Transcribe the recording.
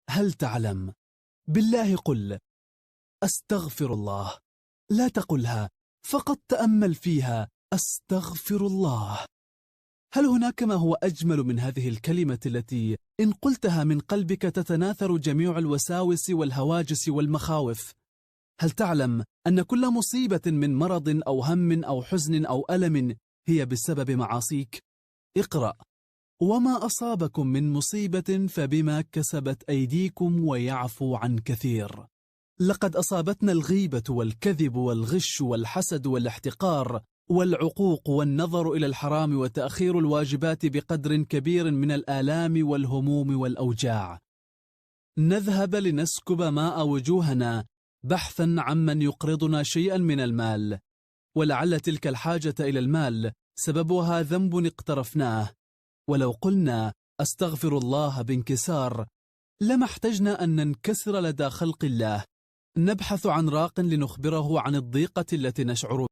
هل تعلم؟ بالله قل أستغفر الله. لا تقلها، فقط تأمل فيها. أستغفر الله. هل هناك ما هو أجمل من هذه الكلمة التي إن قلتها من قلبك تتناثر جميع الوساوس والهواجس والمخاوف؟ هل تعلم أن كل مصيبة من مرض أو هم أو حزن أو ألم هي بسبب معاصيك؟ اقرأ: وما أصابكم من مصيبة فبما كسبت أيديكم ويعفو عن كثير. لقد أصابتنا الغيبة والكذب والغش والحسد والاحتقار والعقوق والنظر إلى الحرام وتأخير الواجبات بقدر كبير من الآلام والهموم والأوجاع. نذهب لنسكب ماء وجوهنا بحثا عمن يقرضنا شيئا من المال، ولعل تلك الحاجة إلى المال سببها ذنب اقترفناه. ولو قلنا أستغفر الله بانكسار لما احتجنا أن ننكسر لدى خلق الله. نبحث عن راق لنخبره عن الضيقة التي نشعر